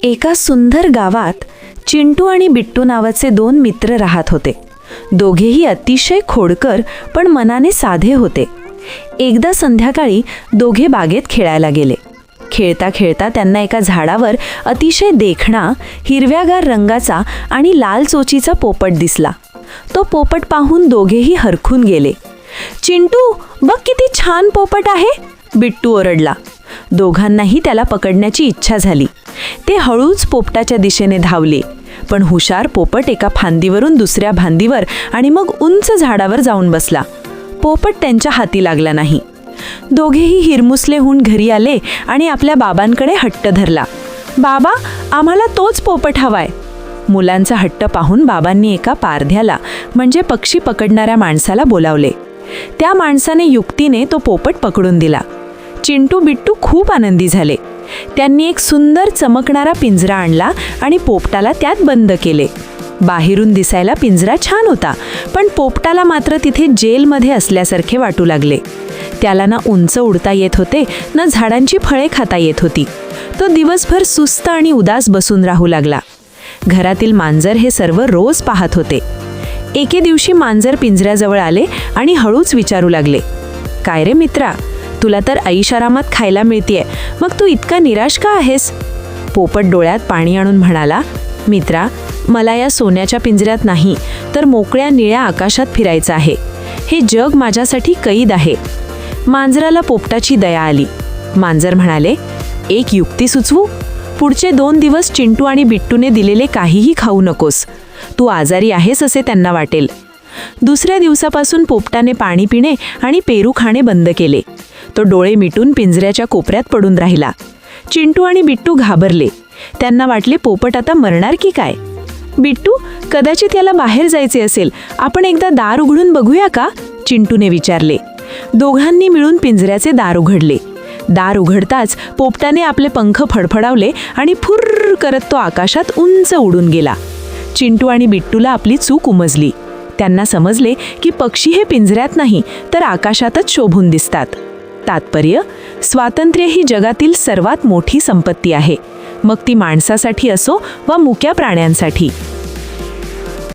एका सुंदर गावात चिंटू आणि बिट्टू नावाचे दोन मित्र राहत होते. दोघेही अतिशय खोडकर पण मनाने साधे होते. एकदा संध्याकाळी दोघे बागेत खेळायला गेले. खेळता खेळता त्यांना एका झाडावर अतिशय देखणा, हिरव्यागार रंगाचा आणि लाल चोचीचा पोपट दिसला. तो पोपट पाहून दोघेही हरखून गेले. चिंटू, बघ किती छान पोपट आहे, बिट्टू ओरडला. दोघांनाही त्याला पकडण्याची इच्छा झाली. ते हळूच पोपटाच्या दिशेने धावले. पण हुशार पोपट एका फांदीवरून दुसऱ्या फांदीवर आणि मग उंच झाडावर जाऊन बसला. पोपट त्यांच्या हाती लागला नाही. दोघेही हिरमुसले होऊन घरी आले आणि आपल्या बाबांकडे हट्ट धरला. बाबा, आम्हाला तोच पोपट हवाय. मुलांचा हट्ट पाहून बाबांनी एका पारध्याला म्हणजे पक्षी पकडणाऱ्या माणसाला बोलावले. त्या माणसाने युक्तीने तो पोपट पकडून दिला. चिंटू बिट्टू खूप आनंदी झाले. त्यांनी एक सुंदर चमकणारा पिंजरा आणला आणि पोपटाला त्यात बंद केले. बाहेरून दिसायला पिंजरा छान होता, पण पोपटाला मात्र तिथे जेलमध्ये असल्यासारखे वाटू लागले. त्याला ना उंच उडता येत होते, ना झाडांची फळे खाता येत होती. तो दिवसभर सुस्त आणि उदास बसून राहू लागला. घरातील मांजर हे सर्व रोज पाहत होते. एके दिवशी मांजर पिंजऱ्याजवळ आले आणि हळूच विचारू लागले, काय रे मित्रा, तुला तर ऐशारामात खायला मिळतेय, मग तू इतका निराश का आहेस? पोपट डोळ्यात पाणी आणून म्हणाला, मित्रा, मला या सोन्याच्या पिंजऱ्यात नाही तर मोकळ्या निळ्या आकाशात फिरायचं आहे. हे जग माझ्यासाठी कैद आहे. मांजराला पोपटाची दया आली. मांजर म्हणाले, एक युक्ती सुचवू? पुढचे 2 दिवस चिंटू आणि बिट्टूने दिलेले काहीही खाऊ नकोस. तू आजारी आहेस असे त्यांना वाटेल. दुसऱ्या दिवसापासून पोपटाने पाणी पिणे आणि पेरू खाणे बंद केले. तो डोळे मिटून पिंजऱ्याच्या कोपऱ्यात पडून राहिला. चिंटू आणि बिट्टू घाबरले. त्यांना वाटले पोपट आता मरणार की काय. बिट्टू, कदाचित याला बाहेर जायचे असेल, आपण एकदा दार उघडून बघूया का? चिंटूने विचारले. दोघांनी मिळून पिंजऱ्याचे दार उघडले. दार उघडताच पोपटाने आपले पंख फडफडावले आणि फुर्र करत तो आकाशात उंच उडून गेला. चिंटू आणि बिट्टूला आपली चूक उमजली. त्यांना समजले की पक्षी हे पिंजऱ्यात नाही तर आकाशातच शोभून दिसतात. तात्पर्य, स्वातंत्र्य ही जगातील सर्वात मोठी संपत्ती आहे, मग ती माणसासाठी असो वा मुक्या प्राण्यांसाठी.